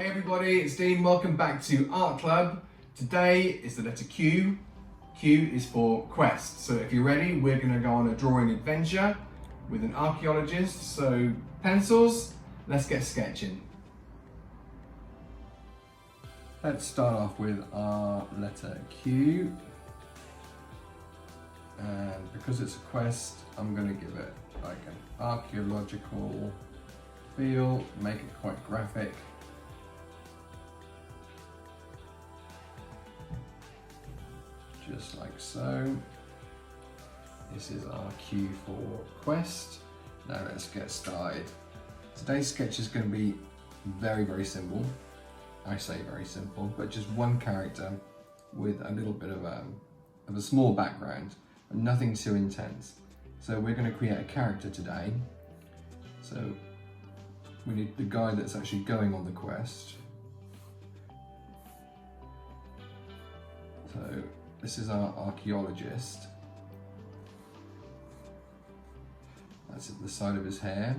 Hey everybody, it's Dean. Welcome back to Art Club. Today is the letter Q. Q is for quest. So if you're ready, we're going to go on a drawing adventure with an archaeologist. So pencils, let's get sketching. Let's start off with our letter Q. And because it's a quest, I'm going to give it like an archaeological feel, make it quite graphic. Just like so. This is our Q for quest. Now let's get started. Today's sketch is going to be very simple. I say very simple, but just one character with a little bit of a small background, but nothing too intense. So we're going to create a character today. So we need the guy that's actually going on the quest. So this is our archaeologist. That's at the side of his hair.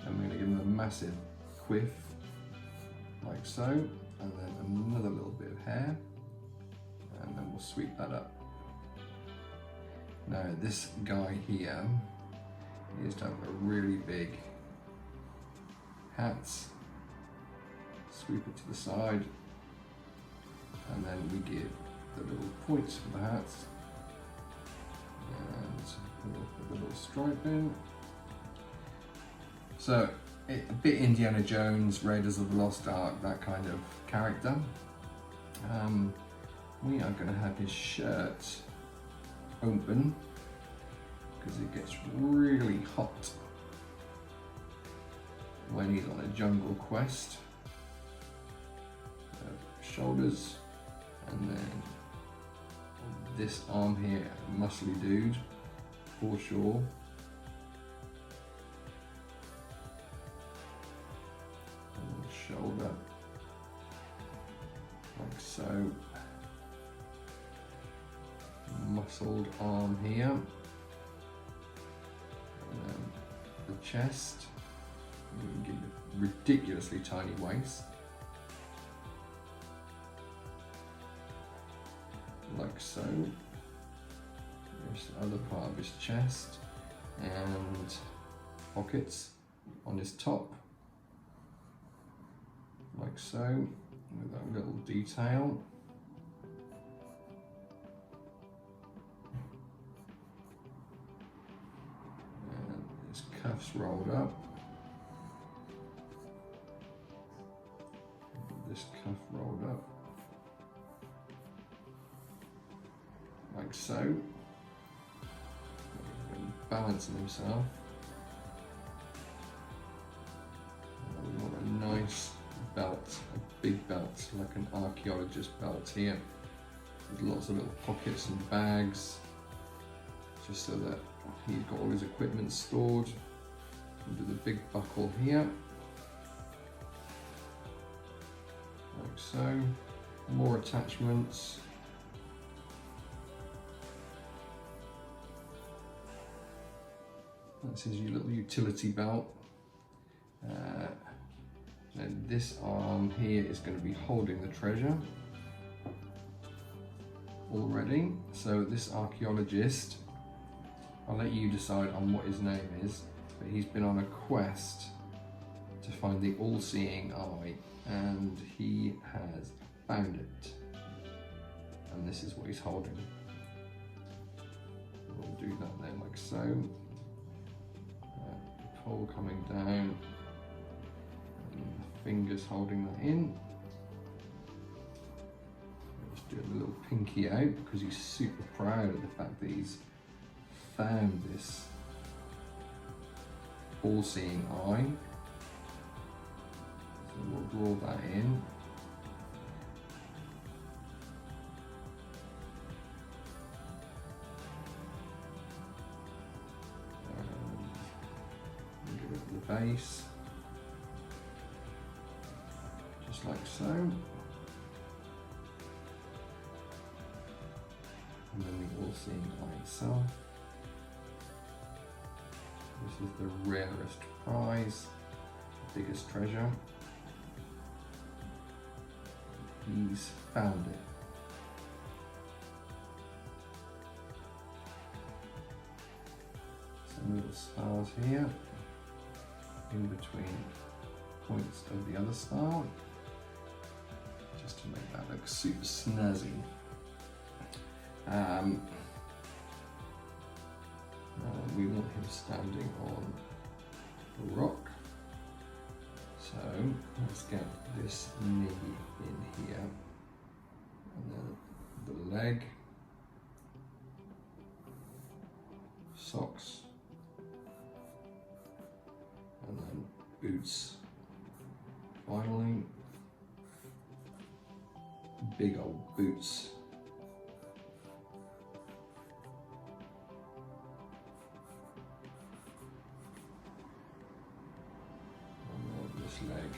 And we're going to give him a massive quiff, like so. And then another little bit of hair. And then we'll sweep that up. Now this guy here needs to have a really big hat. Sweep it to the side. And then we give the little points for the hat, and we'll put the little stripe in. So a bit Indiana Jones, Raiders of the Lost Ark, that kind of character. We are going to have his shirt open because it gets really hot when he's on a jungle quest. Shoulders, and then this arm here, muscly dude, for sure. And the shoulder, like so. Muscled arm here. And then the chest. We can give a ridiculously tiny waist. Like so. There's the other part of his chest and pockets on his top, like so, with that little detail. And his cuffs rolled up. This cuff rolled up. Like so, balancing himself. We want a nice belt, a big belt, like an archaeologist belt here, with lots of little pockets and bags, just so that he's got all his equipment stored. Under the big buckle here, like so. More attachments. That's his little utility belt. And this arm here is going to be holding the treasure already. So this archaeologist, I'll let you decide on what his name is, but he's been on a quest to find the all-seeing eye, and he has found it. And this is what he's holding. We'll do that then, like so. Pole coming down, and the fingers holding that in. Let's do a little pinky out because he's super proud of the fact that he's found this all-seeing eye. So we'll draw that in. The base, just like so, and then the all-seeing eye itself. This is the rarest prize, the biggest treasure. he's found it. Some little stars here in between points of the other star, just to make that look super snazzy. We want him standing on a rock, so let's get this knee in here, and then the leg, socks, and then boots. Finally, big old boots. Leg.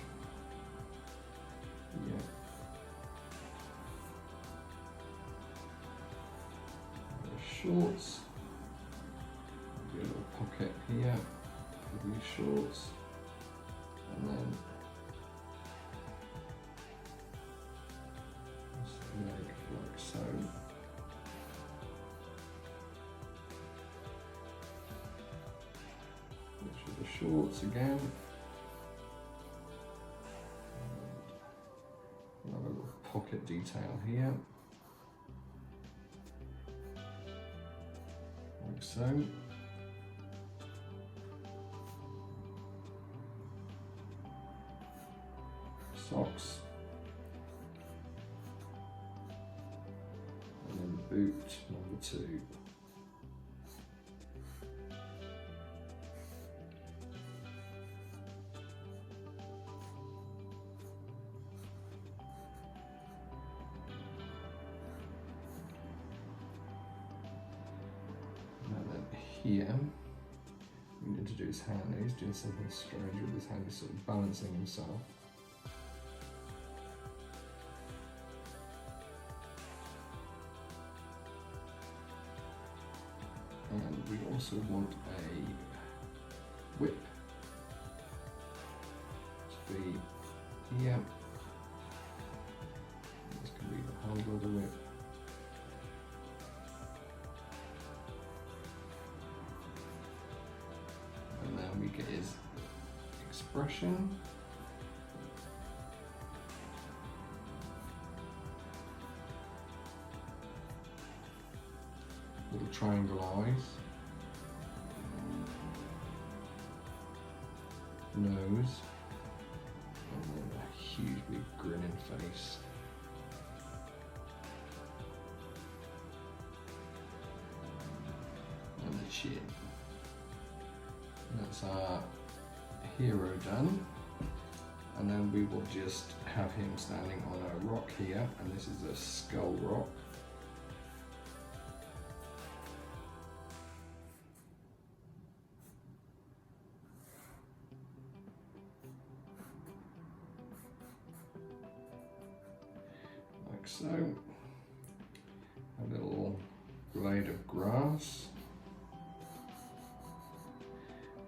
Yeah. Shorts. A little pocket here for these shorts. And then this leg like so. Which are the shorts again. Pocket detail here, like so. Socks, and then boot number 2. Here, we need to do his hand. He's doing something strange with his hand. He's sort of balancing himself. And we also want a whip to be here. This can be the handle of the whip. We get his expression. Little triangle eyes. Nose. And then a huge big grinning face. And the chin. That's our hero done, and then we will just have him standing on a rock here, and this is a skull rock. Like so. A little blade of grass.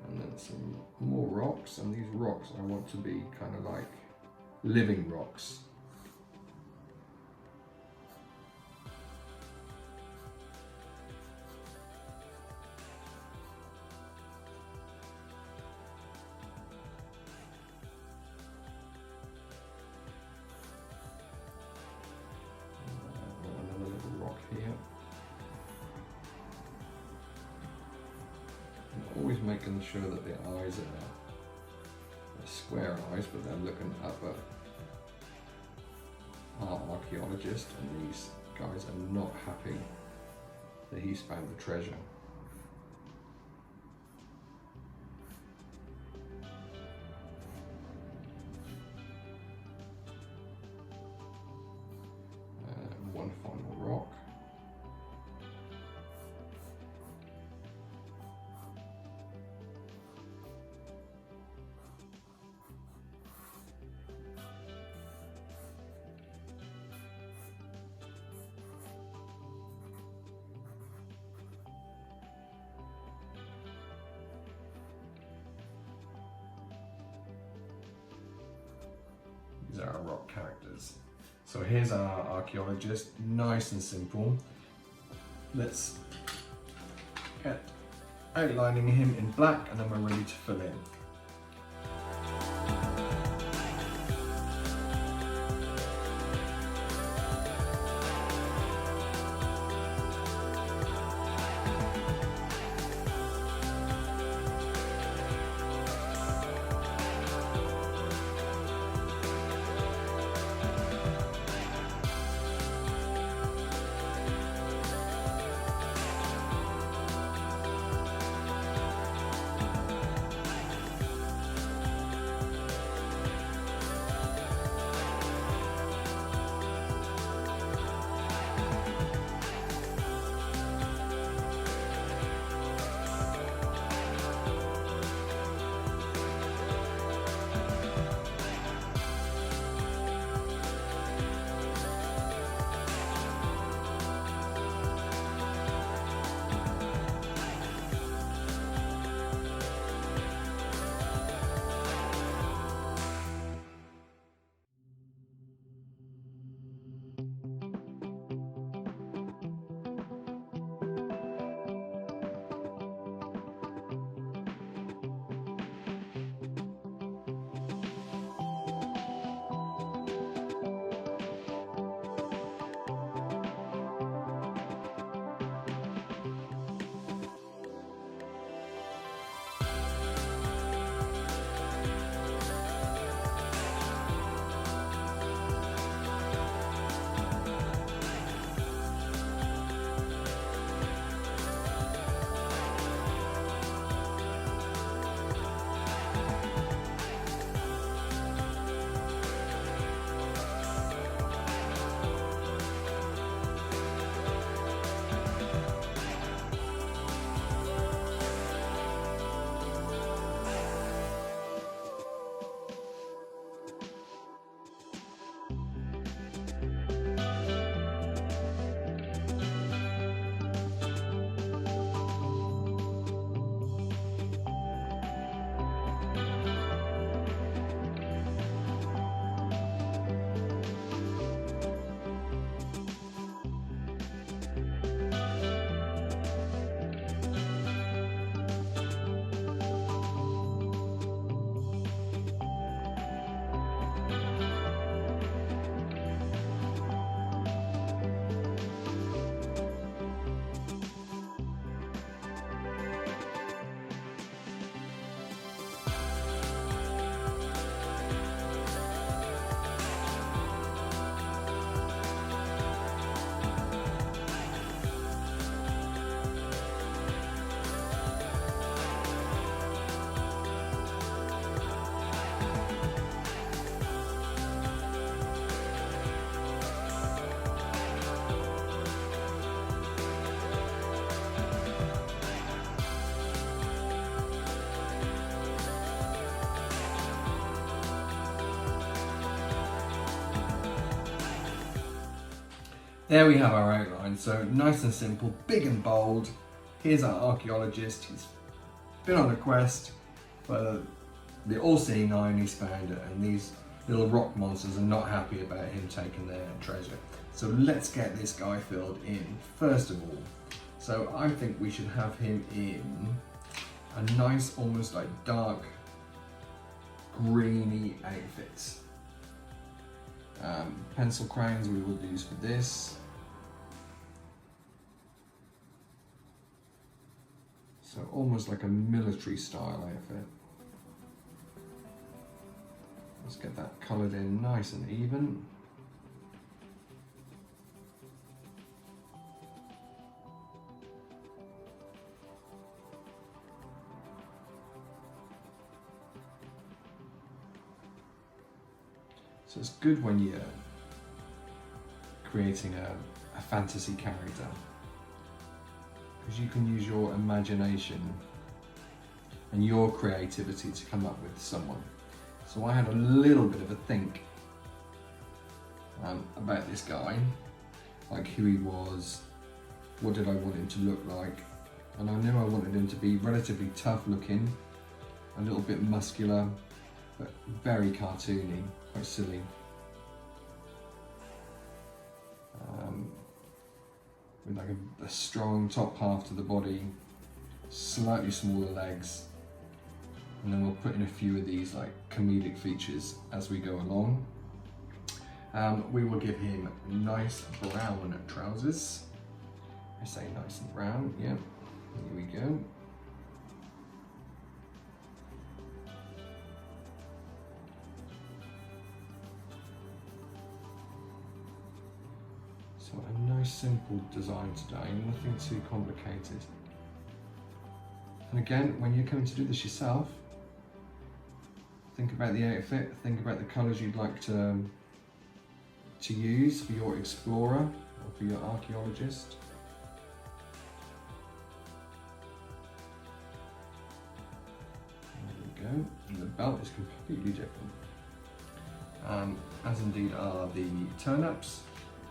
And then some more rocks, and these rocks I want to be kind of like living rocks. Another little rock here. Always making sure that the eyes are square eyes, but they're looking up at our archaeologist, and these guys are not happy that he's found the treasure. One final rock. These are our rock characters. So here's our archaeologist, nice and simple. Let's get outlining him in black and then we're ready to fill in. There we have our outline, so nice and simple, big and bold. Here's our archaeologist. He's been on a quest for the all-seeing eye and he's found it, and these little rock monsters are not happy about him taking their treasure. So let's get this guy filled in first of all. So I think we should have him in a nice, almost like dark greeny outfit. Pencil crayons we will use for this. So almost like a military style outfit. Let's get that coloured in nice and even. So it's good when you're creating a fantasy character, because you can use your imagination and your creativity to come up with someone. So I had a little bit of a think about this guy, like who he was, what did I want him to look like, and I knew I wanted him to be relatively tough looking, a little bit muscular, but very cartoony, quite silly. with like a strong top half to the body, slightly smaller legs, and then we'll put in a few of these like comedic features as we go along. We will give him nice brown trousers. I say nice and brown, yeah, here we go. So a nice simple design today, nothing too complicated. And again, when you're coming to do this yourself, think about the outfit, think about the colours you'd like to use for your explorer or for your archaeologist. There we go, and the belt is completely different, as indeed are the turn-ups.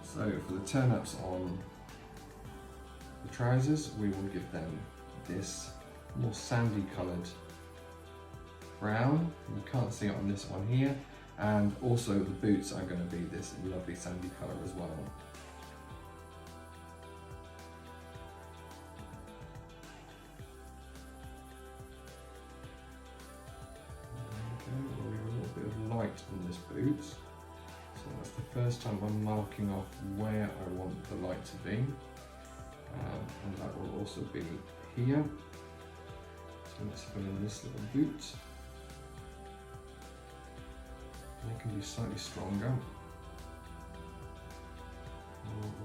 So for the turn-ups on the trousers, we will give them this more sandy coloured brown. You can't see it on this one here. And also the boots are going to be this lovely sandy colour as well. There we go, we'll leave a little bit of light on this boot. So that's the first time I'm marking off where I want the light to be. And that will also be here. So let's fill in this little boot. It can be slightly stronger.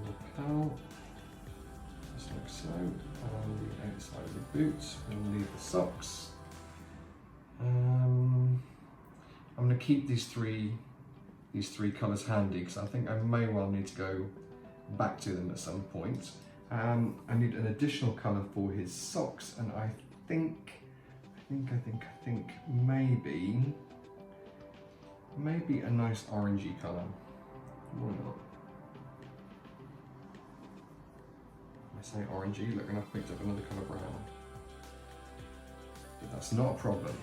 Lapel, just like so. And the outside of the boot, we'll leave the socks. I'm going to keep these three colours handy because I think I may well need to go back to them at some point. I need an additional colour for his socks, and I think maybe a nice orangey colour. Why not? I say orangey, look, and I've picked up another colour brown. But that's not a problem.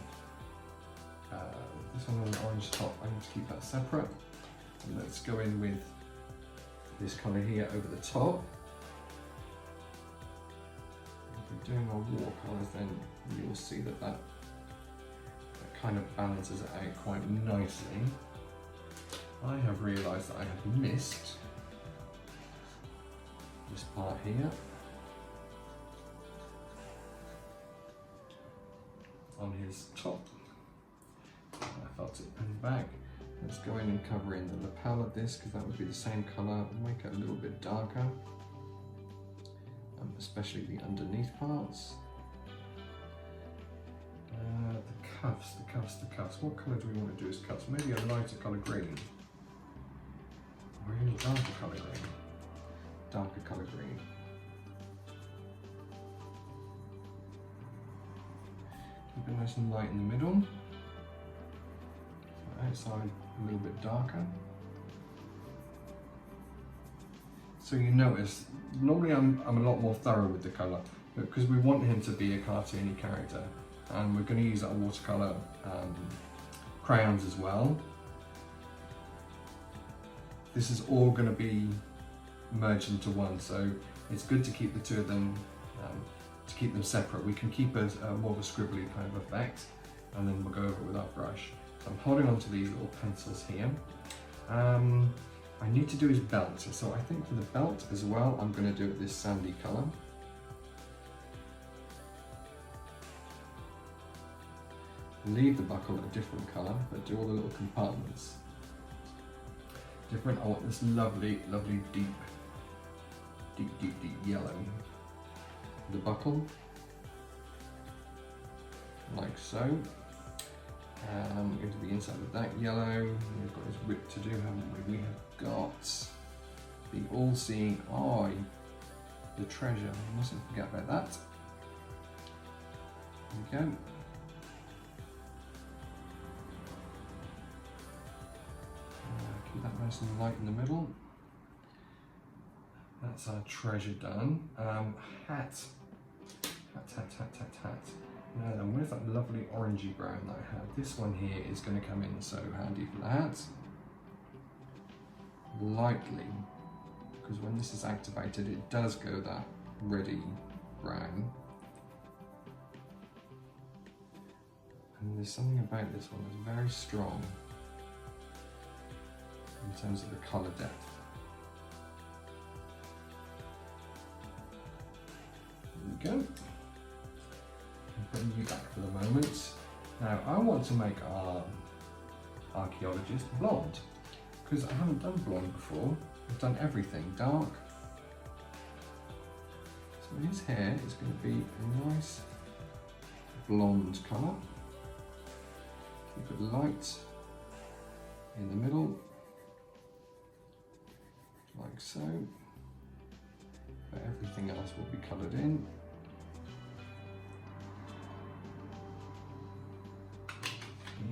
This one has an orange top, I need to keep that separate. And let's go in with this colour here over the top. If we're doing our watercolours, then you'll see that kind of balances it out quite nicely. I have realised that I have missed this part here on his top. I felt it pin back. Let's go in and cover in the lapel of this because that would be the same colour, make it a little bit darker, especially the underneath parts. The cuffs. What colour do we want to do as cuffs? Maybe a lighter colour green. Or even a darker colour green. Darker colour green. Keep it nice and light in the middle. So outside a little bit darker. So you notice, normally I'm a lot more thorough with the colour, but because we want him to be a cartoony character, and we're going to use our watercolour crayons as well. This is all going to be merged into one, so it's good to keep the two of them, to keep them separate. We can keep a more of a scribbly kind of effect, and then we'll go over it with our brush. So I'm holding on to these little pencils here. I need to do his belt, so I think for the belt as well, I'm going to do it this sandy colour. Leave the buckle a different colour, but do all the little compartments different. I want this lovely, lovely deep yellow. The buckle, like so. Into the inside of that yellow. We've got his whip to do, haven't we? We have got the all-seeing eye, the treasure. We mustn't forget about that. There we go. Keep that nice and light in the middle. That's our treasure done. Hat. Now then, where's that lovely orangey brown that I had? This one here is going to come in so handy for the hat. Lightly because when this is activated, it does go that reddy brown. And there's something about this one that's very strong in terms of the colour depth. There we go. I'm putting you back for the moment. Now I want to make our archaeologist blonde, because I haven't done blonde before. I've done everything dark. So his hair is going to be a nice blonde colour. Keep it light in the middle, like so. But everything else will be coloured in.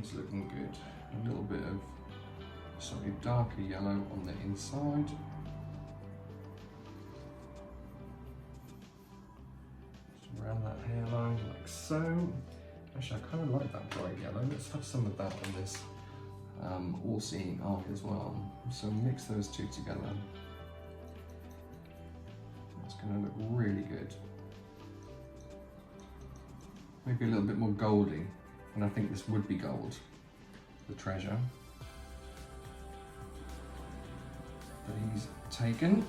He's looking good. A little bit of slightly darker yellow on the inside. Just around that hairline, like so. Actually, I kind of like that bright yellow. Let's have some of that on this all-seeing arc as well. So mix those two together. That's going to look really good. Maybe a little bit more goldy, and I think this would be gold, the treasure that he's taken.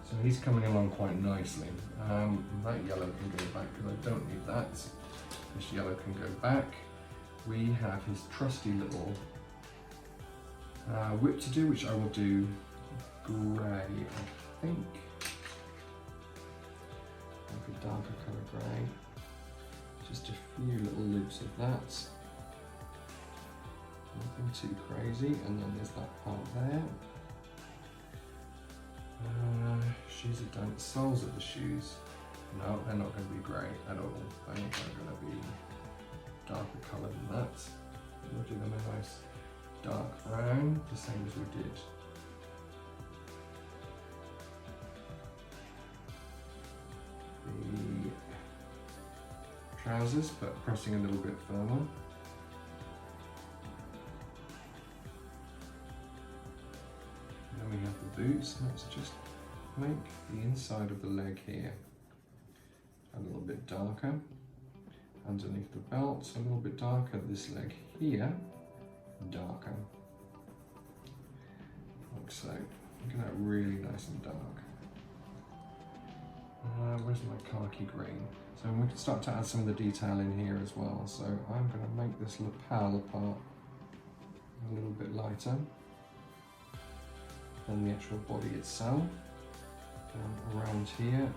So he's coming along quite nicely. That yellow can go back because I don't need that. This yellow can go back. We have his trusty little whip to do, which I will do grey, I think. Like a darker colour grey. Just a few little loops of that. Nothing too crazy, and then there's that part there. Shoes are done. Soles of the shoes. No, they're not going to be grey at all. They're going to be darker colour than that. We'll do them a nice dark brown, the same as we did. The trousers, but pressing a little bit firmer. Then we have the boots. Let's just make the inside of the leg here a little bit darker. Underneath the belt, a little bit darker. This leg here, darker. Like so. Look at that, really nice and dark. Where's my khaki green? So we can start to add some of the detail in here as well. So I'm going to make this lapel part a little bit lighter than the actual body itself. Around here,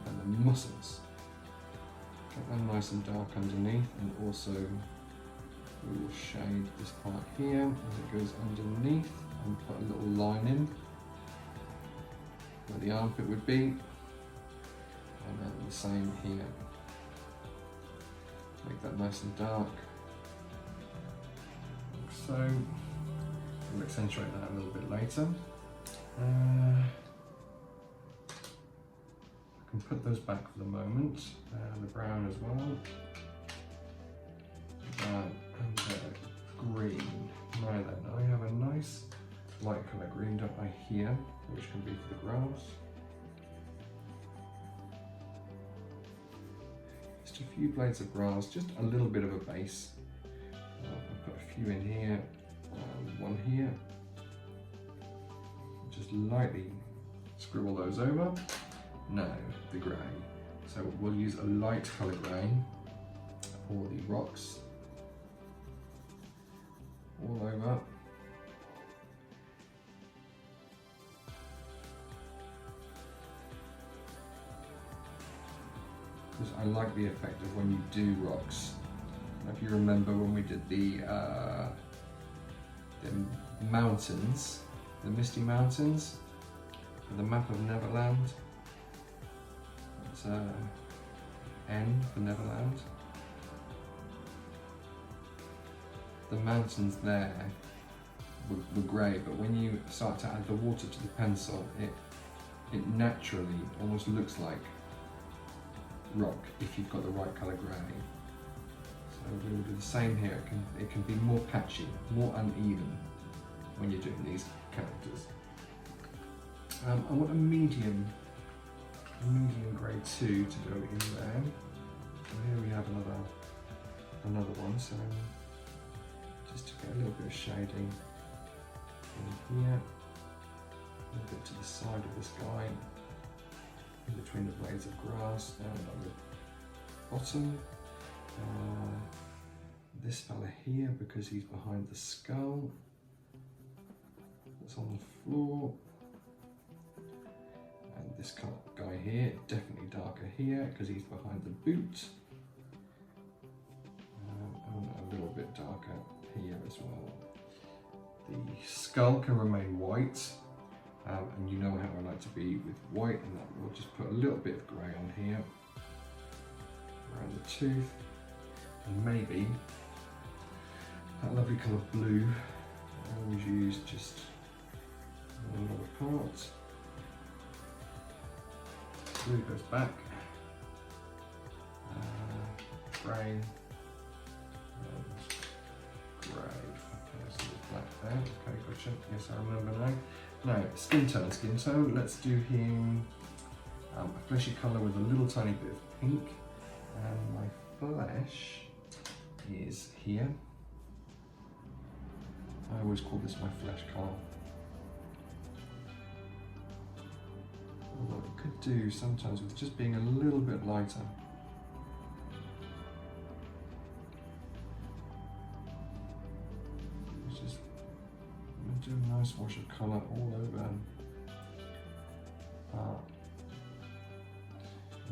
and the muscles. Get them nice and dark underneath, and also we will shade this part here as it goes underneath, and put a little line in where the armpit would be, and then the same here. Make that nice and dark, like so. We'll accentuate that a little bit later. I can put those back for the moment. The brown as well. And the green. Right then, I have a nice light colour green, don't I, here, which can be for the grass. Just a few blades of grass, just a little bit of a base. I'll put a few in here, one here. Just lightly scribble those over. Now, the grey. So we'll use a light colour grey for the rocks. All over. Because I like the effect of when you do rocks. If you remember when we did the mountains, the Misty Mountains, for the map of Neverland. It's N for Neverland. The mountains there were grey, but when you start to add the water to the pencil, it naturally almost looks like rock if you've got the right colour grey. So we'll do the same here. It can be more patchy, more uneven. when you're doing these characters. I want a medium grade 2 to go in there. And here we have another one, so just to get a little bit of shading in here, a little bit to the side of this guy, in between the blades of grass, down on the bottom. This fella here, because he's behind the skull, that's on the floor. And this guy here, definitely darker here, because he's behind the boot. And a little bit darker here as well. The skull can remain white, and you know how I like to be with white, and that we'll just put a little bit of grey on here, around the tooth, and maybe that lovely colour blue. I always use just another part. Blue goes back, grey, grey. Okay, so there's black there. Okay, gotcha. Yes, I remember now. Now, skin tone. Let's do him a fleshy colour with a little tiny bit of pink. And my flesh is here. I always call this my flesh colour. What I could do sometimes with just being a little bit lighter. It's just do a nice wash of colour all over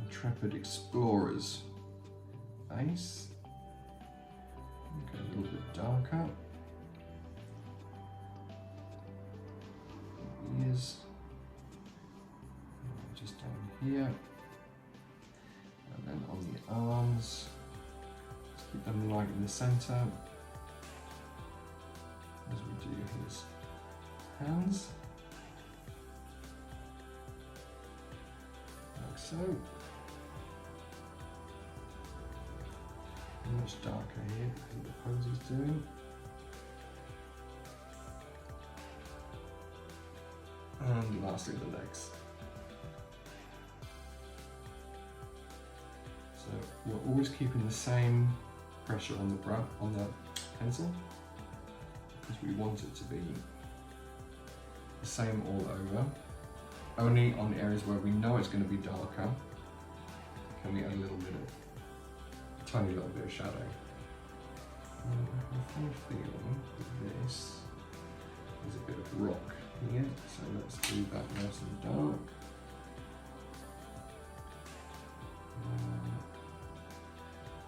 Intrepid Explorer's face. Go a little bit darker. Ears. Just down here, and then on the arms, just keep them light in the centre as we do his hands, like so. Much darker here than the pose he's doing. And lastly, the legs. So we're always keeping the same pressure on the pencil, because we want it to be the same all over. Only on the areas where we know it's going to be darker can we add a tiny little bit of shadow. And I have a feeling that this is a bit of rock here, so let's do that nice and dark.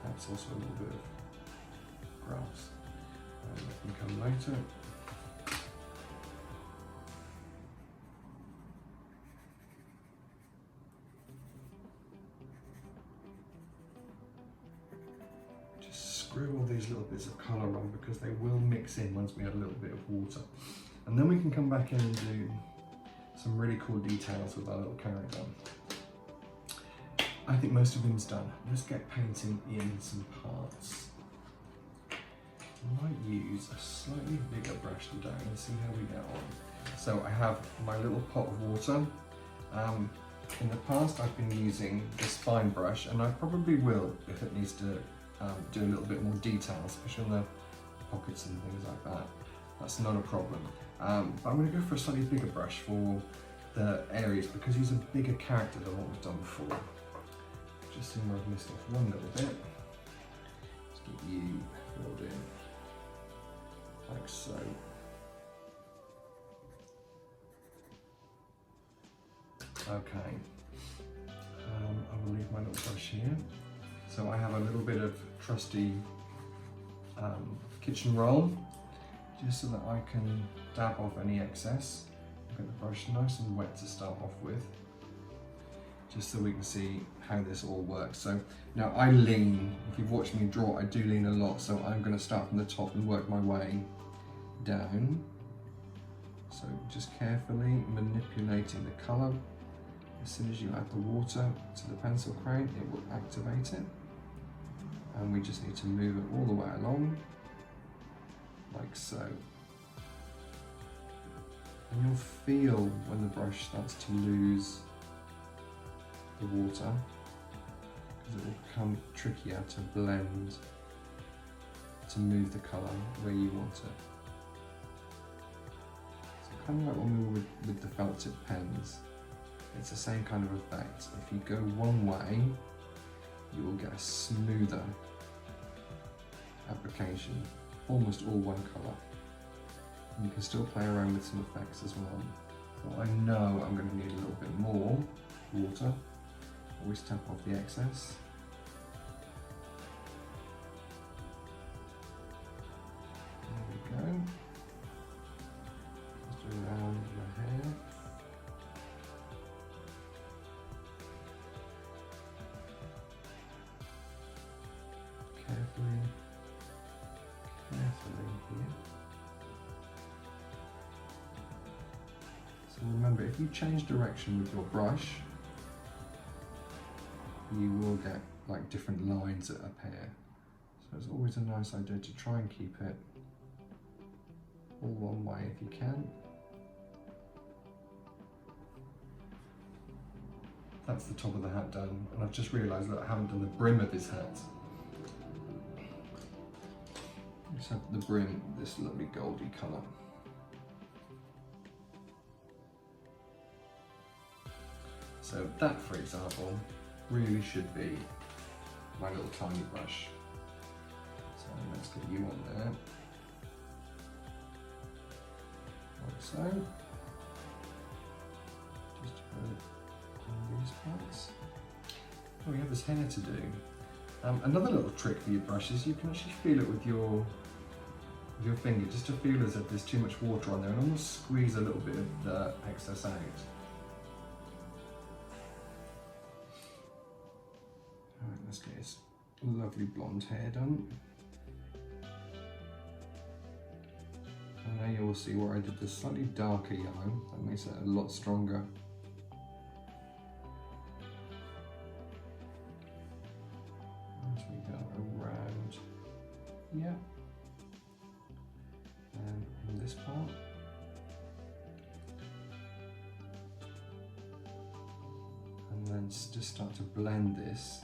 That's also a little bit of grass, and that can come later. Just screw all these little bits of colour on, because they will mix in once we add a little bit of water. And then we can come back in and do some really cool details with our little character. I think most of him's done. Let's get painting in some parts. I might use a slightly bigger brush today and see how we get on. So I have my little pot of water. In the past I've been using this fine brush, and I probably will if it needs to do a little bit more detail, especially on the pockets and things like that. That's not a problem. But I'm going to go for a slightly bigger brush for the areas, because he's a bigger character than what we've done before. Just seeing where I've missed off one little bit. Let's get you filled in, like so. Okay, I will leave my little brush here. So I have a little bit of trusty kitchen roll, just so that I can dab off any excess. Get the brush nice and wet to start off with, just so we can see how this all works. So now I lean, if you've watched me draw, I do lean a lot, so I'm going to start from the top and work my way down. So just carefully manipulating the colour. As soon as you add the water to the pencil crane, it will activate it. And we just need to move it all the way along, like so. And you'll feel when the brush starts to lose the water, because it will become trickier to blend, to move the colour where you want it. So kind of like when we were with the felt tip pens, it's the same kind of effect. If you go one way, you will get a smoother application, almost all one colour. And you can still play around with some effects as well. So I know I'm going to need a little bit more water. Always tap off the excess. There we go. Just around your hair. Carefully here. So remember, if you change direction with your brush, you will get like different lines that appear. So it's always a nice idea to try and keep it all one way if you can. That's the top of the hat done, and I've just realised that I haven't done the brim of his hat. Let's have the brim this lovely goldy colour. So that, for example, really should be my little tiny brush. So let's get you on there, like so. Just put it on these parts. Oh, we have his hair to do. Another little trick for your brushes, you can actually feel it with your finger, just to feel as if there's too much water on there, and almost squeeze a little bit of the excess out. Alright, let's get his lovely blonde hair done. And now you will see where I did the slightly darker yellow, that makes it a lot stronger. As we go around here. And in this part. And then just start to blend this.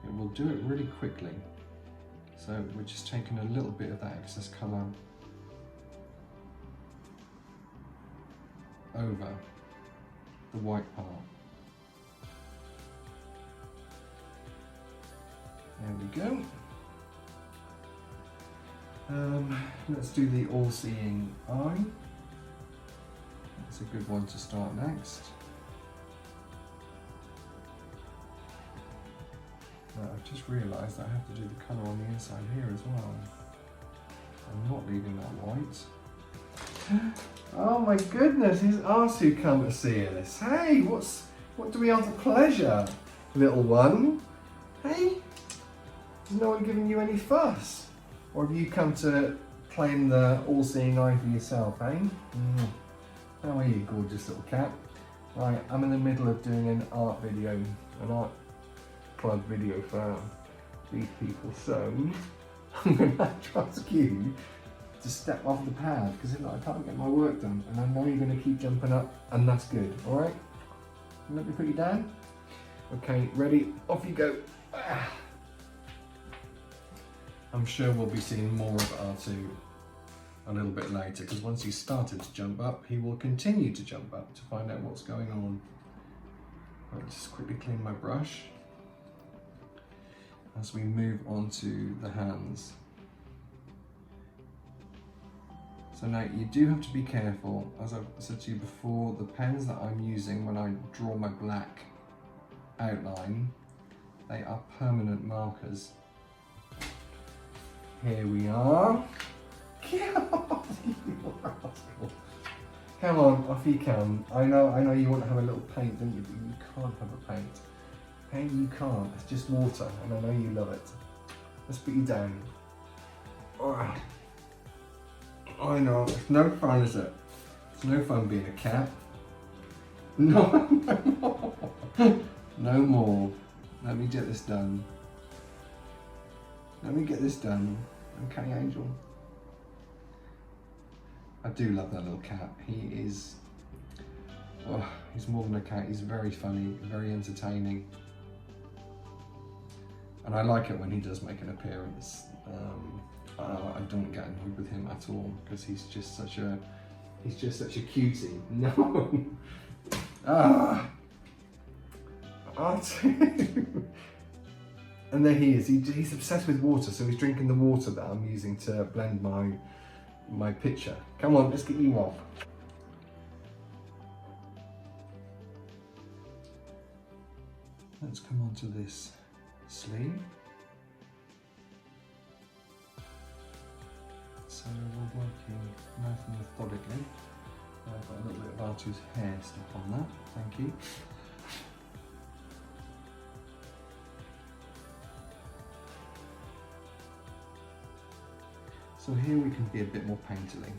It will do it really quickly. So we're just taking a little bit of that excess colour over the white part. There we go. Let's do the all-seeing eye. That's a good one to start next. I've just realised that I have to do the colour on the inside here as well. I'm not leaving that white. Oh my goodness, he's asked who come to see us. Hey, what do we have the pleasure, little one? Hey, has no one given you any fuss? Or have you come to claim the all-seeing eye for yourself, eh? How are you, gorgeous little cat? Right, I'm in the middle of doing an art video, an art club video for these people, so I'm going to have to ask you to step off the pad, because if not I can't get my work done, and I know you're going to keep jumping up, and that's good, alright? Let me put you down. Okay, ready, off you go. I'm sure we'll be seeing more of R2 a little bit later, because once he's started to jump up, he will continue to jump up to find out what's going on. I'll just quickly clean my brush as we move on to the hands. So now you do have to be careful, as I've said to you before, the pens that I'm using when I draw my black outline, they are permanent markers. Here we are. Come on, off you come. I know you want to have a little paint, don't you? But you can't have a paint. Paint you can't, it's just water, and I know you love it. Let's put you down. Oh, I know, it's no fun, is it? It's no fun being a cat. No, no more. No more. Let me get this done. Let me get this done. Okay, Angel. I do love that little cat. He is, oh, he's more than a cat. He's very funny, very entertaining. And I like it when he does make an appearance. I don't get annoyed with him at all because he's just such a cutie. No. Ah. R2. And there he is. He's obsessed with water, so he's drinking the water that I'm using to blend my picture. Come on, let's get you off. Let's come on to this sleeve. So we're working nice and methodically. I've got a little bit of R2's hair stuck on that, thank you. So here we can be a bit more painterly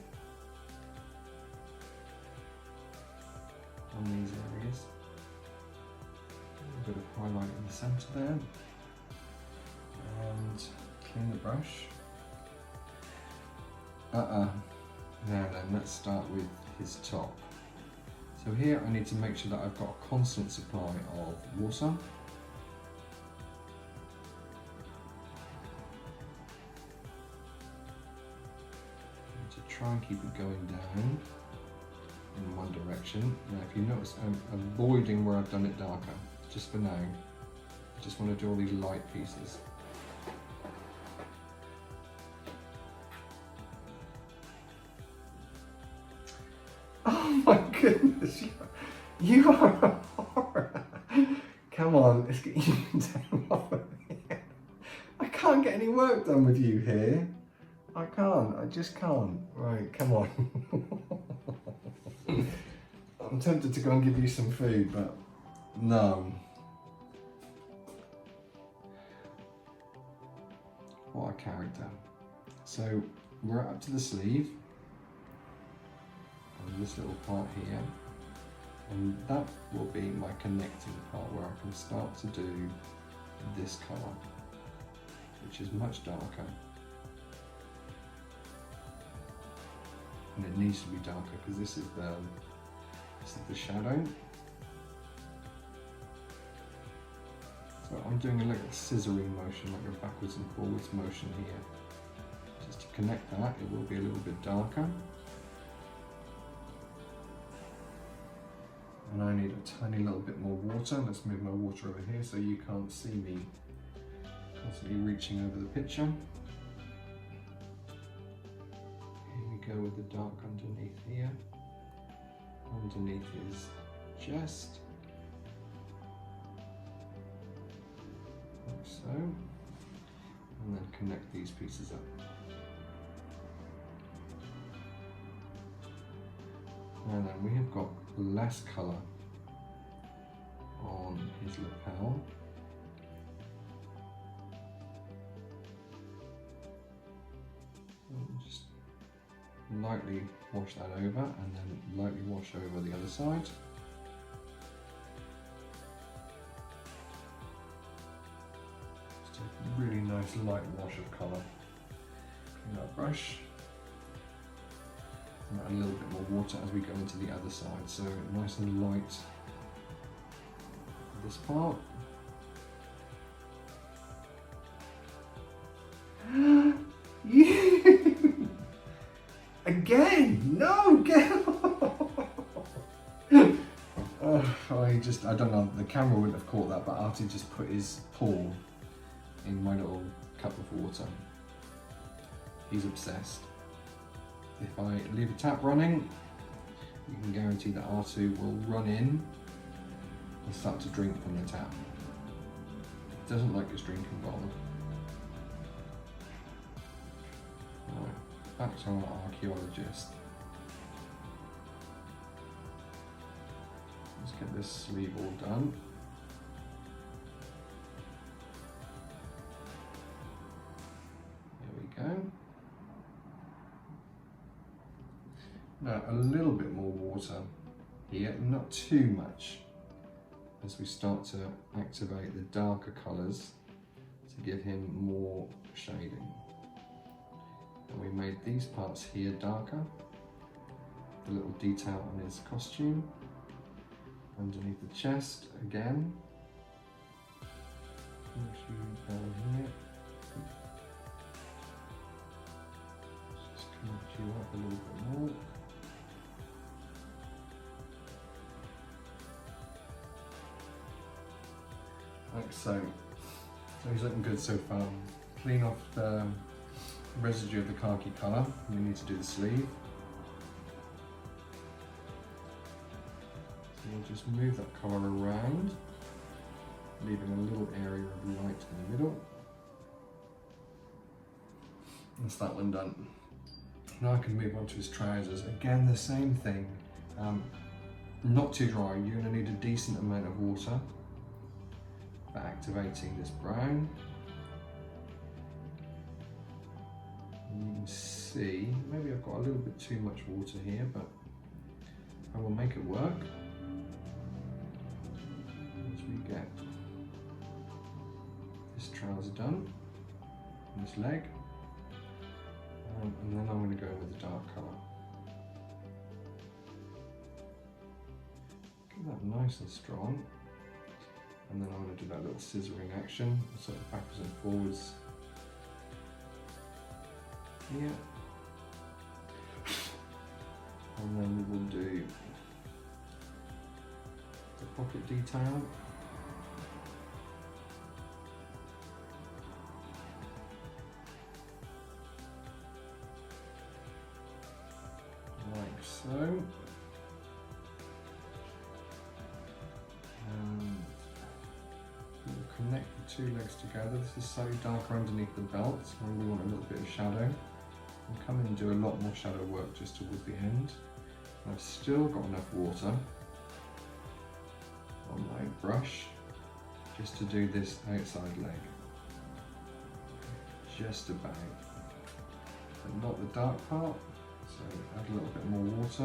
on these areas. A bit of highlight in the centre there. And clean the brush. Now then, let's start with his top. So here I need to make sure that I've got a constant supply of water. Try and keep it going down in one direction. Now if you notice, I'm avoiding where I've done it darker, just for now. I just want to do all these light pieces. Oh my goodness, you are a horror. Come on, let's get you down off of here. I can't get any work done with you here. I can't, I just can't. Right, come on. I'm tempted to go and give you some food, but no. What a character. So we're up to the sleeve, and this little part here, and that will be my connecting part where I can start to do this colour, which is much darker. And it needs to be darker because this is the shadow. So I'm doing a little scissoring motion, like a backwards and forwards motion here. Just to connect that, it will be a little bit darker. And I need a tiny little bit more water. Let's move my water over here so you can't see me constantly reaching over the picture. Go with the dark underneath here, underneath his chest, like so, and then connect these pieces up. And then we have got less colour on his lapel. Just lightly wash that over and then lightly wash over the other side. Just a really nice light wash of colour. Clean that brush. And add a little bit more water as we go into the other side. So nice and light this part. Again! No! Get I don't know, the camera wouldn't have caught that, but Artie just put his paw in my little cup of water. He's obsessed. If I leave a tap running, you can guarantee that R2 will run in and start to drink from the tap. He doesn't like his drinking bowl. Right, back to our archaeologist. Let's get this sleeve all done. There we go. Now a little bit more water here, not too much, as we start to activate the darker colours to give him more shading. And we made these parts here darker, the little detail on his costume. Underneath the chest again. Down here. Just connect you up a little bit more. Like so. So he's looking good so far. Clean off the residue of the khaki colour. We need to do the sleeve. So we'll just move that colour around, leaving a little area of light in the middle. That's that one done. Now I can move on to his trousers. Again, the same thing. Not too dry. You're going to need a decent amount of water for activating this brown. And you can see, maybe I've got a little bit too much water here, but I will make it work. Once we get this trouser done, and this leg, and then I'm going to go with the dark colour. Get that nice and strong, and then I'm going to do that little scissoring action, sort of backwards and forwards. Here, and then we will do the pocket detail. Like so. And we'll connect the two legs together. This is slightly darker underneath the belt, so we want a little bit of shadow. I'll come in and do a lot more shadow work just towards the end. I've still got enough water on my brush just to do this outside leg. Just about. But not the dark part, so add a little bit more water.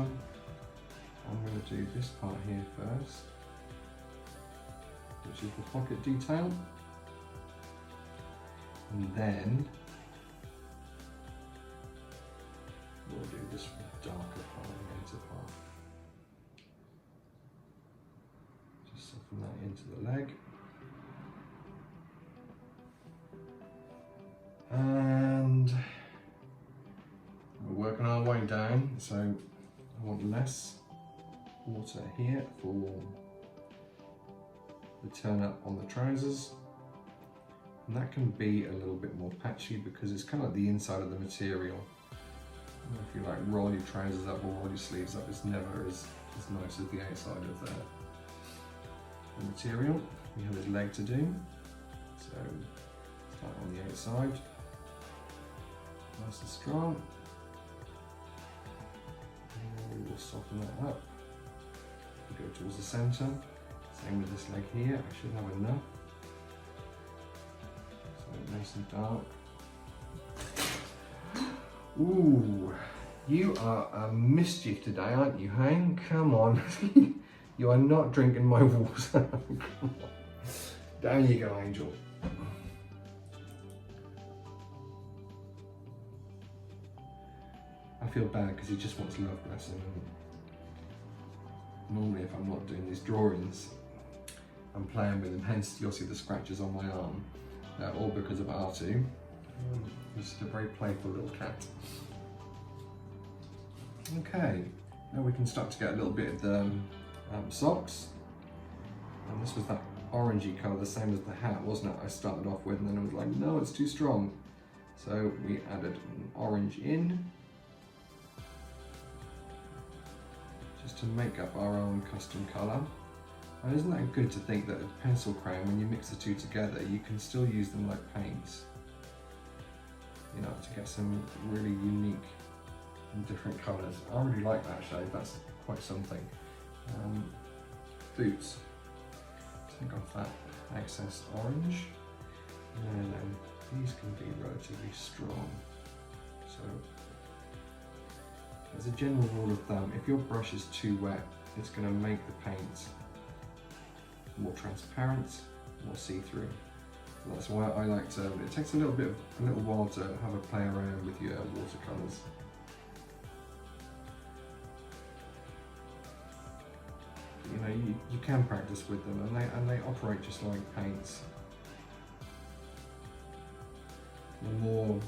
I'm going to do this part here first, which is the pocket detail. And then we'll do this darker part, the outer part. Just soften that into the leg. And we're working our way down, so I want less water here for the turn up on the trousers. And that can be a little bit more patchy because it's kind of like the inside of the material. If you like roll your trousers up or roll your sleeves up, it's never as nice as the outside of the material. We have his leg to do, so start on the outside, nice and strong. And we will soften that up. We go towards the centre, same with this leg here. I should have enough. So nice and dark. Ooh, you are a mischief today, aren't you, Hang? Come on. You are not drinking my water. Come on. Down you go, Angel. I feel bad because he just wants love, bless him. Normally, if I'm not doing these drawings, I'm playing with him, hence you'll see the scratches on my arm. All because of R2. He's just a very playful little cat. Okay, now we can start to get a little bit of the socks. And this was that orangey colour, the same as the hat, wasn't it? I started off with, and then it was like, no, it's too strong. So we added an orange in, just to make up our own custom colour. And isn't that good to think that a pencil crayon, when you mix the two together, you can still use them like paints? You know, to get some really unique and different colours. I really like that shade, that's quite something. Boots. Take off that excess orange. And then these can be relatively strong. So, as a general rule of thumb, if your brush is too wet, it's going to make the paint more transparent, more see-through. So that's why I like to, it takes a little while to have a play around with your watercolours. you know, you can practice with them, and they operate just like paints. The more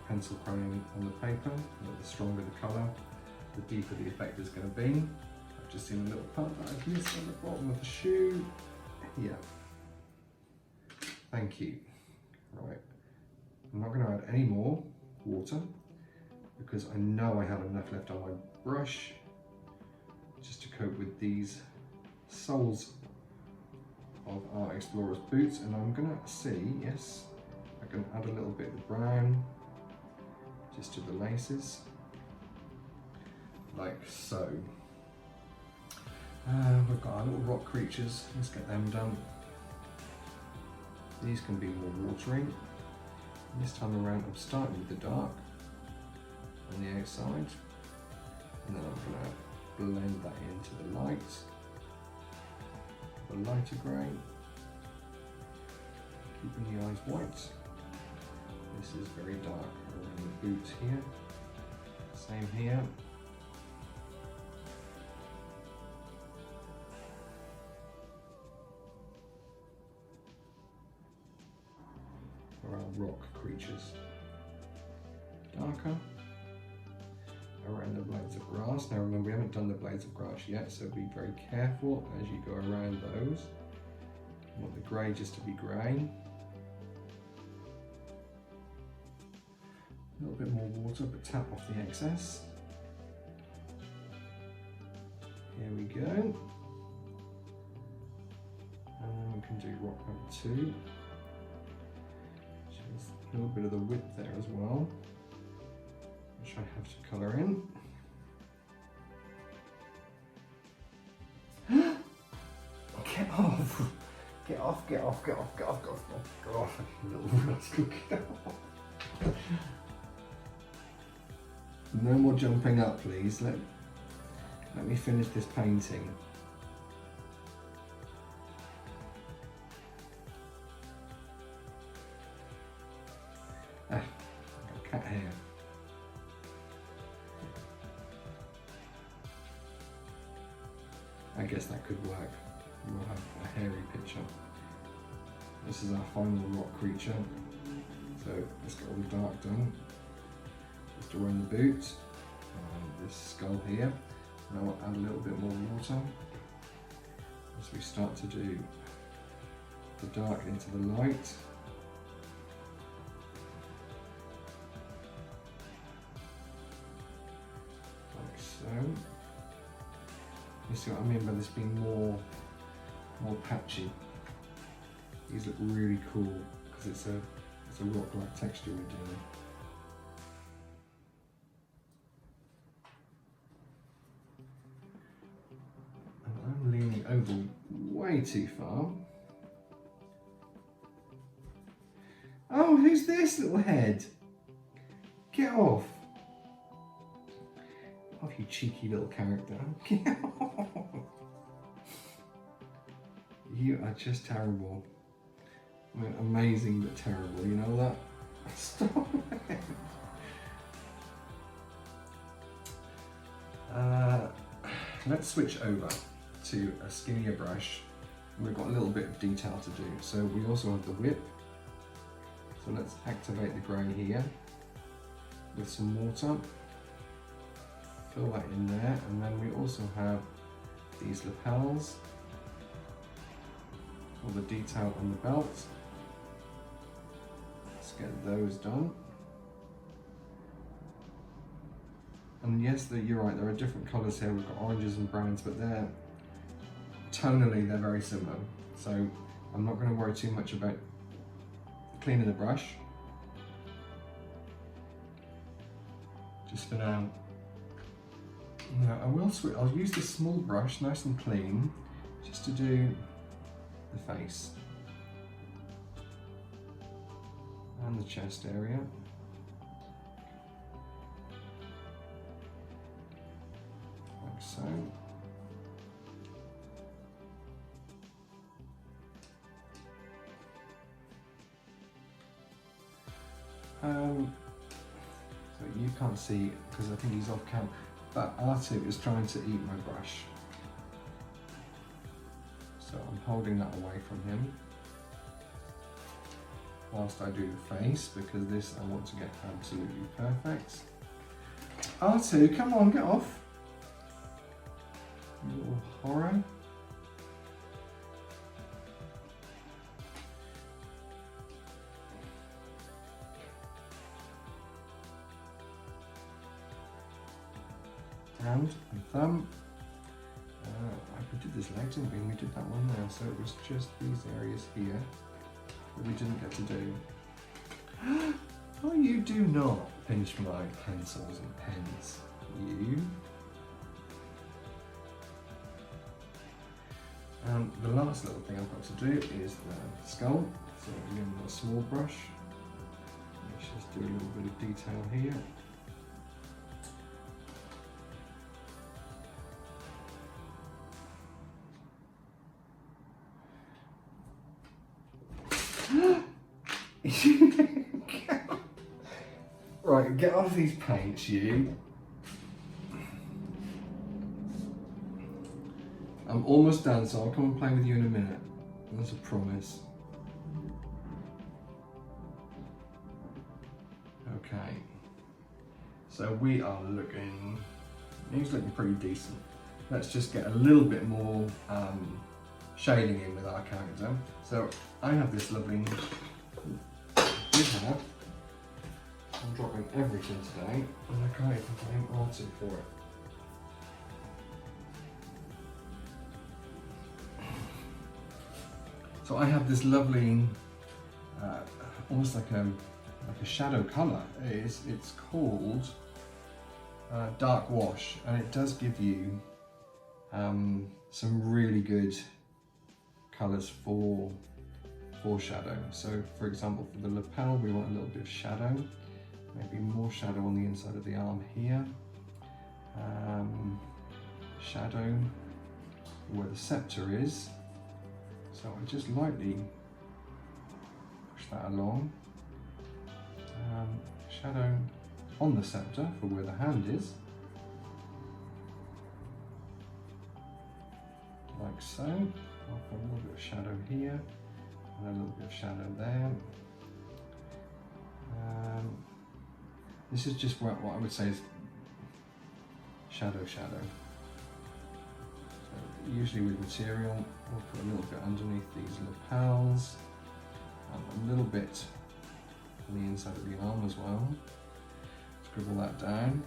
pencil crayon on the paper, the stronger the colour, the deeper the effect is going to be. I've just seen a little part that I've missed on the bottom of the shoe. Here. Thank you. Right. I'm not going to add any more water because I know I have enough left on my brush just to coat with these soles of our Explorer's boots, and I'm going to see, yes, I can add a little bit of brown just to the laces, like so. We've got our little rock creatures, let's get them done. These can be more watery. This time around I'm starting with the dark on the outside, and then I'm going to blend that into the light, the lighter grey, keeping the eyes white. This is very dark around the boot here, same here. For our rock creatures. Darker around the blades of grass. Now remember, we haven't done the blades of grass yet, so be very careful as you go around those. You want the grey just to be grey. A little bit more water, but tap off the excess. Here we go. And then we can do rock number 2. Just a little bit of the width there as well, which I have to colour in. Get off! Get off, get off, get off, get off, get off, get off, little rascal, get off. No more jumping up, please. Let me finish this painting. Ah, I've got cat hair. I guess that could work. We'll have a hairy picture. This is our final rock creature. So let's get all the dark done. Just around the boot, and this skull here. Now we'll add a little bit more water as we start to do the dark into the light. Like so. You see what I mean by this being more patchy. These look really cool because it's a rock-like texture we're doing. I'm leaning over way too far. Oh, who's this little head? Get off! Get off, you cheeky little character. Get off! You are just terrible. I mean, amazing but terrible, you know that? Stop it! Let's switch over to a skinnier brush. We've got a little bit of detail to do. So we also have the whip. So let's activate the grey here with some water. Fill that in there, and then we also have these lapels, all the detail on the belt. Let's get those done. And yes, you're right, there are different colours here. We've got oranges and browns, but tonally they're very similar. So I'm not going to worry too much about cleaning the brush. Just for now. Now I'll use this small brush, nice and clean, just to do the face and the chest area. Like so. So you can't see because I think he's off camera, but R2 is trying to eat my brush. holding that away from him whilst I do the face, because this I want to get absolutely perfect. R2, come on, get off. You little horror. Hand and thumb. We did this leg, didn't we? And we did that one there, so it was just these areas here that we didn't get to do. Oh, you do not pinch my pencils and pens, you. The last little thing I've got to do is the skull. So again, with a small brush. Let's just do a little bit of detail here. Right, get off these paints, you. I'm almost done, so I'll come and play with you in a minute. That's a promise. Okay. So we are looking, he's looking pretty decent. Let's just get a little bit more shading in with our character. So I have this lovely, I'm dropping everything today, and I can't even blame R2 for it. So I have this lovely, almost like a shadow colour. It's called Dark Wash, and it does give you some really good colours for shadow. So for example, for the lapel, we want a little bit of shadow. Maybe more shadow on the inside of the arm here. Shadow where the scepter is. So I just lightly push that along. Shadow on the scepter for where the hand is. Like so. I'll put a little bit of shadow here and a little bit of shadow there. This is just what I would say is shadow. So usually with material, we'll put a little bit underneath these lapels, a little bit on the inside of the arm as well. Scribble that down.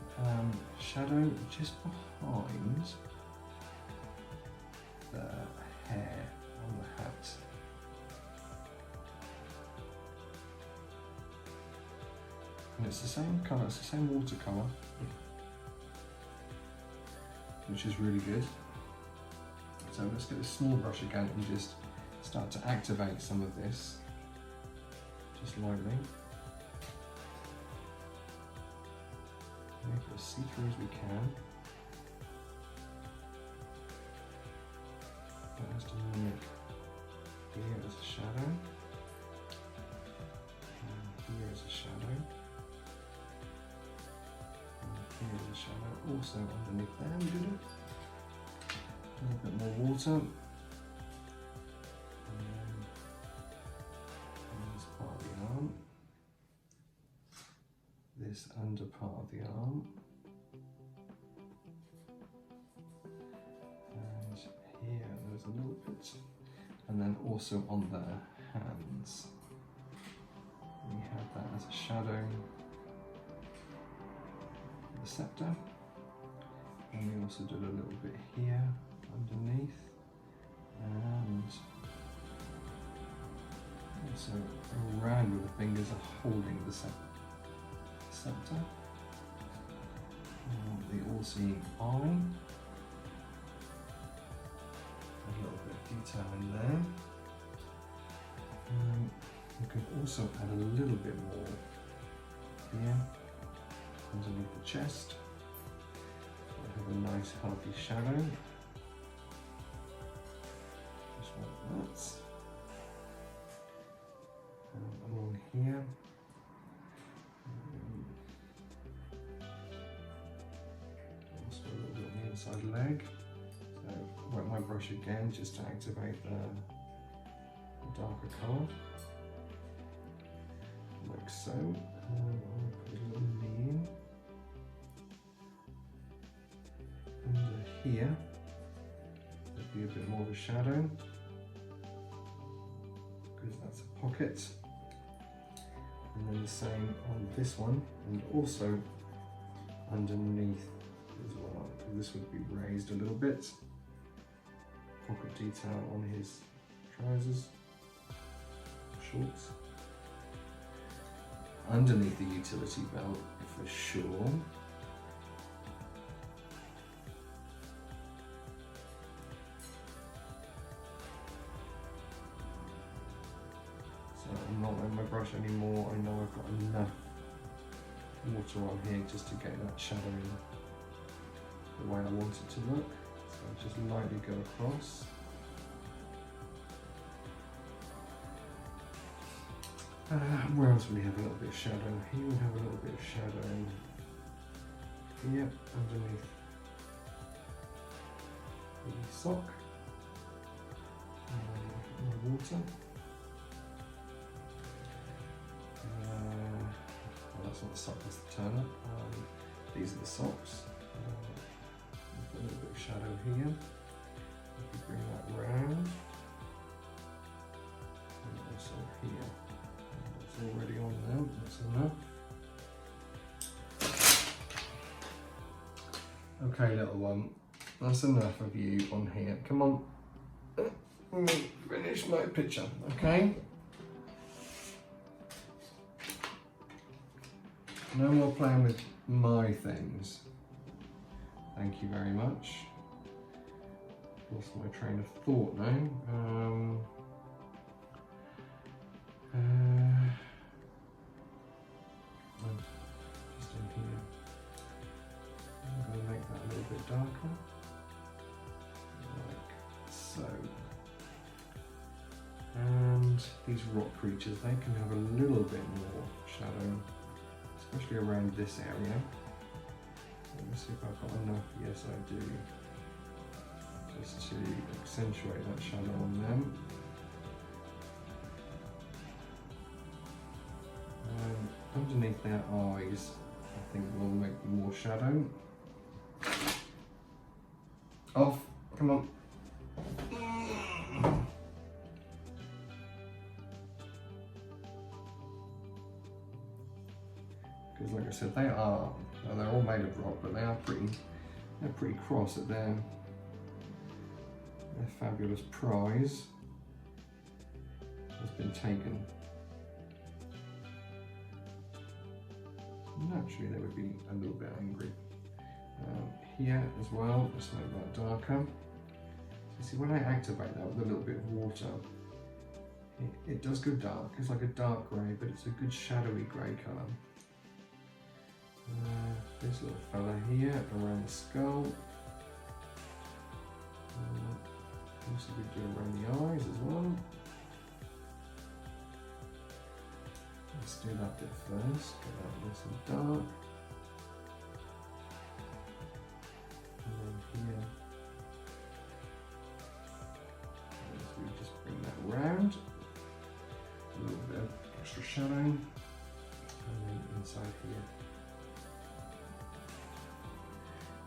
Shadow just behind the hair on the hat. And it's the same colour, it's the same watercolour, which is really good. So let's get a small brush again and just start to activate some of this, just lightly. Make it as see-through as we can. That has to mimic here as a shadow, and here as a shadow. Here is a shadow, also underneath there we did it. A little bit more water. And then on this part of the arm. This under part of the arm. And here there's a little bit. And then also on the hands. We have that as a shadow. The scepter, and we also did a little bit here underneath, and also around where the fingers are holding the scepter. The all-seeing eye, a little bit of detail in there. We could also add a little bit more here. Underneath the chest, we have a nice healthy shadow, just like that. Along here, also a little bit on the inside leg. So wet my brush again just to activate the watercolour, like so. I'll put a little knee in. Under here, there'll be a bit more of a shadow, because that's a pocket. And then the same on this one, and also underneath as well, because this would be raised a little bit. Pocket detail on his trousers, shorts. Underneath the utility belt, for sure. So I'm not with my brush anymore. I know I've got enough water on here just to get that shadow in the way I want it to look. So I'll just lightly go across. Where else would we have a little bit of shadow? Here we have a little bit of shadow. Yep, underneath the sock. The water. Well, that's not the sock, that's the turnip. These are the socks. Put a little bit of shadow here. If you bring that round. And also here. That's already on there, that's enough. Okay, little one, that's enough of you on here. Come on, let me finish my picture, okay? No more playing with my things. Thank you very much. Lost my train of thought now. Just in here. I'm going to make that a little bit darker, like so. And these rock creatures, they can have a little bit more shadow, especially around this area. Let me see if I've got enough. Yes, I do. Just to accentuate that shadow on them. Underneath their eyes, I think we'll make more shadow. Off, come on. Because like I said, they're all made of rock, but they're pretty cross at their fabulous prize has been taken. Naturally they would be a little bit angry. Here as well, let's make that darker. So see, when I activate that with a little bit of water, it does go dark. It's like a dark grey, but it's a good shadowy grey colour. This little fella here around the skull. Also we do around the eyes as well. Let's do that bit first, get that nice and dark. And then here, as we just bring that round, a little bit of extra shadow, and then inside here.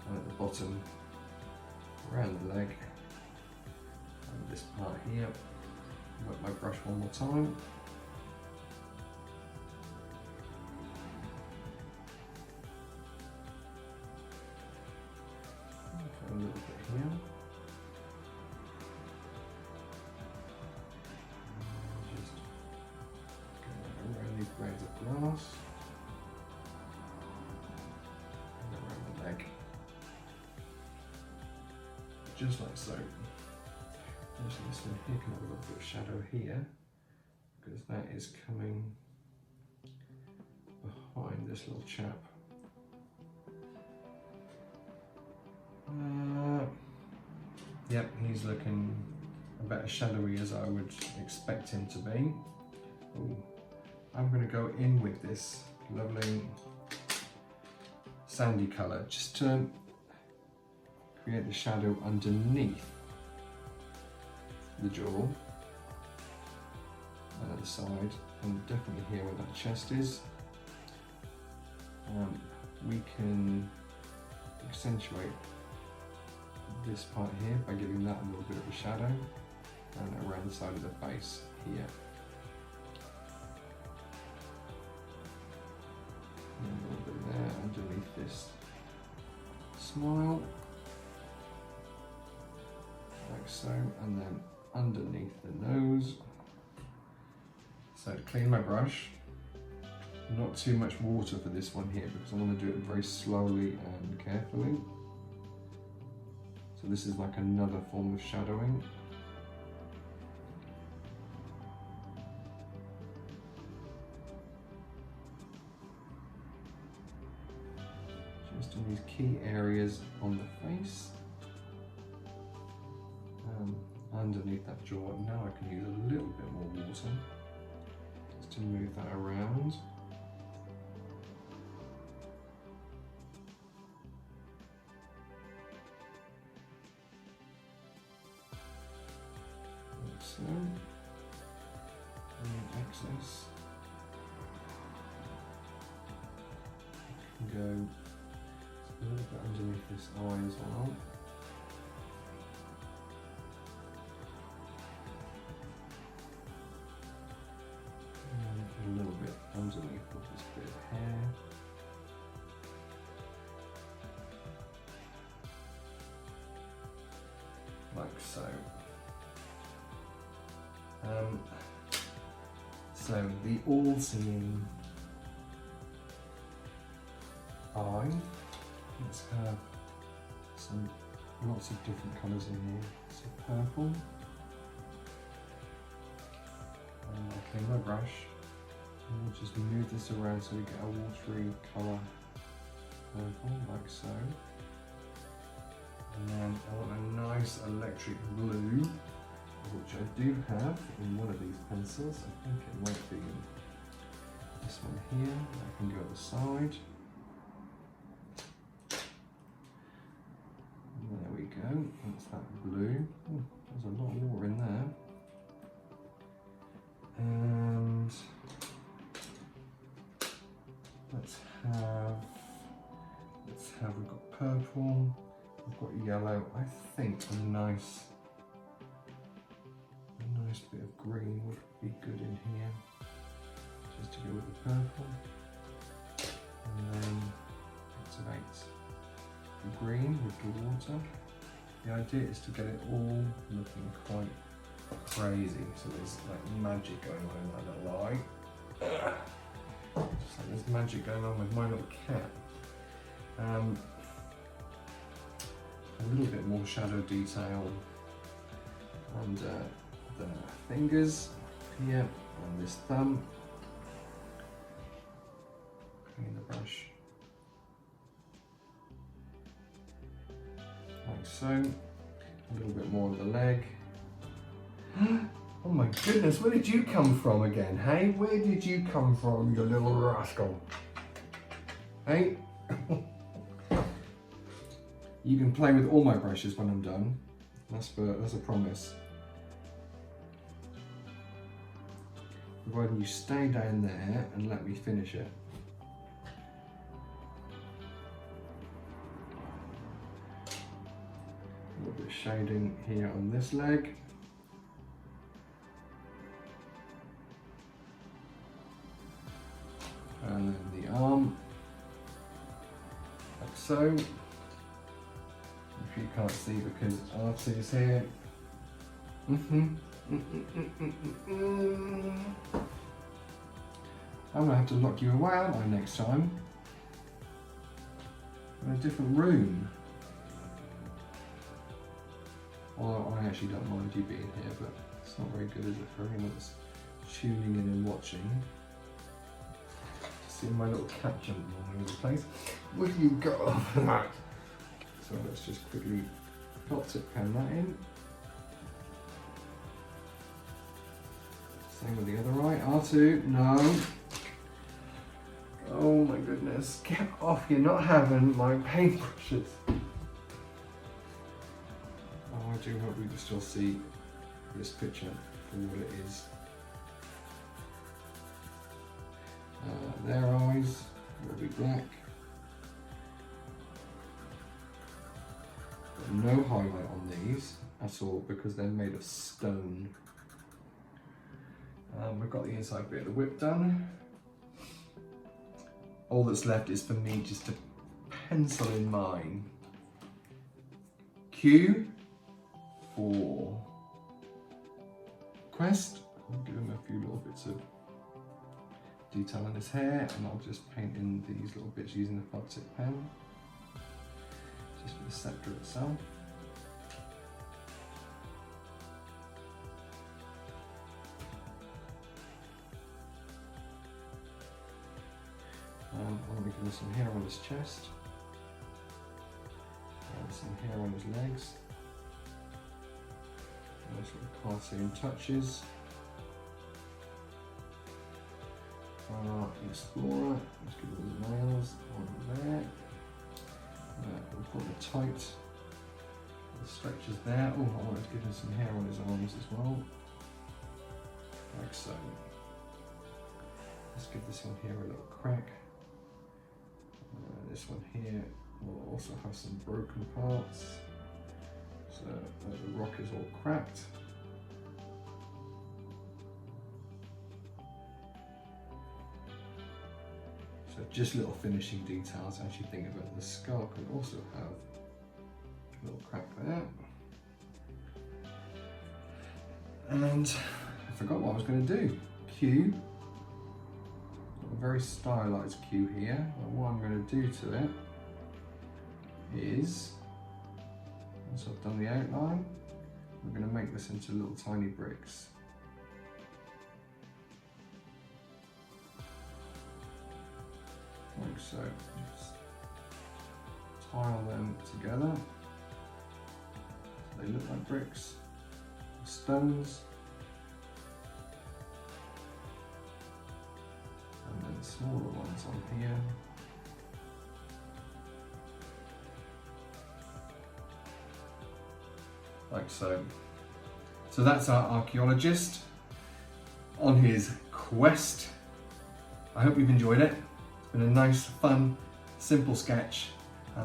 And at the bottom, around the leg, and this part here, wet my brush one more time. A little bit here. And just go around these grains of glass. And around the leg. Just like so. Actually, this one here can have a little bit of shadow here, because that is coming behind this little chap. Yep, he's looking about as shadowy as I would expect him to be. Ooh. I'm going to go in with this lovely sandy colour just to create the shadow underneath the jaw. side, and definitely here where that chest is. We can accentuate this part here by giving that a little bit of a shadow, and around the side of the face here. And a little bit there underneath this smile, like so, and then underneath the nose. So clean my brush. Not too much water for this one here because I want to do it very slowly and carefully. So this is like another form of shadowing. Just in these key areas on the face. Underneath that jaw. Now I can use a little bit more water just to move that around. Like so. And excess can go a little bit underneath this eye as well. A little bit underneath of this bit of hair. Like so. So the all-seeing eye. Let's have lots of different colours in here. So purple. I'll clean my brush. And we'll just move this around so we get a watery colour purple, like so. And then I want a nice electric blue, which I do have in one of these pencils. I think it might be in this one here. I can go to the side. And there we go. That's that blue. Ooh, there's a lot more in there. And we've got purple, we've got yellow. I think a nice bit of green would be good in here, just to go with the purple. And then activate the green with the water. The idea is to get it all looking quite crazy, so there's like magic going on in that little eye. Just like there's magic going on with my little cat. A little bit more shadow detail under the fingers here and this thumb. Clean the brush like so. A little bit more of the leg. Oh my goodness, where did you come from again, hey? Where did you come from, you little rascal? Hey? You can play with all my brushes when I'm done. That's a promise. Providing you stay down there and let me finish it. A little bit of shading here on this leg. And then the arm, like so. If you can't see because R2 is here. I'm gonna have to lock you away, aren't I, next time? In a different room. Although I actually don't mind you being here, but it's not very good, is it, for anyone that's tuning in and watching? See my little cat jump all over the place. Will you go off that? So let's just quickly dot tip pen that in. Same with the other eye. R2, no. Oh my goodness, get off, you're not having my paintbrushes. Oh, I do hope we can still see this picture for what it is. eyes will be black. Got no highlight on these at all because they're made of stone. We've got the inside bit of the whip done. All that's left is for me just to pencil in mine. Q for Quest. I'll give him a few little bits of detail on his hair, and I'll just paint in these little bits using the felt tip pen, just for the sceptre itself. I'm going to give him some hair on his chest, and some hair on his legs. Nice little cartoon touches. Explorer, let's give it his nails on there. We'll put the tight, the stretches there. Oh, I wanted to give him some hair on his arms as well, like so. Let's give this one here a little crack. This one here will also have some broken parts, so the rock is all cracked. So just little finishing details as you think about it. The skull can also have a little crack there. And I forgot what I was going to do. Q. A very stylized Q here. And what I'm going to do to it is, once I've done the outline, we're going to make this into little tiny bricks. Like so. Just tile them together. They look like bricks, stones, and then smaller ones on here. Like so. So that's our archaeologist on his quest. I hope you've enjoyed it. It's been a nice, fun, simple sketch.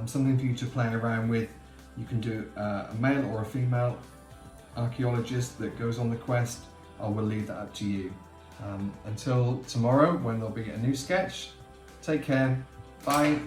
Something for you to play around with. You can do a male or a female archaeologist that goes on the quest. I will leave that up to you. Until tomorrow, when there'll be a new sketch. Take care. Bye.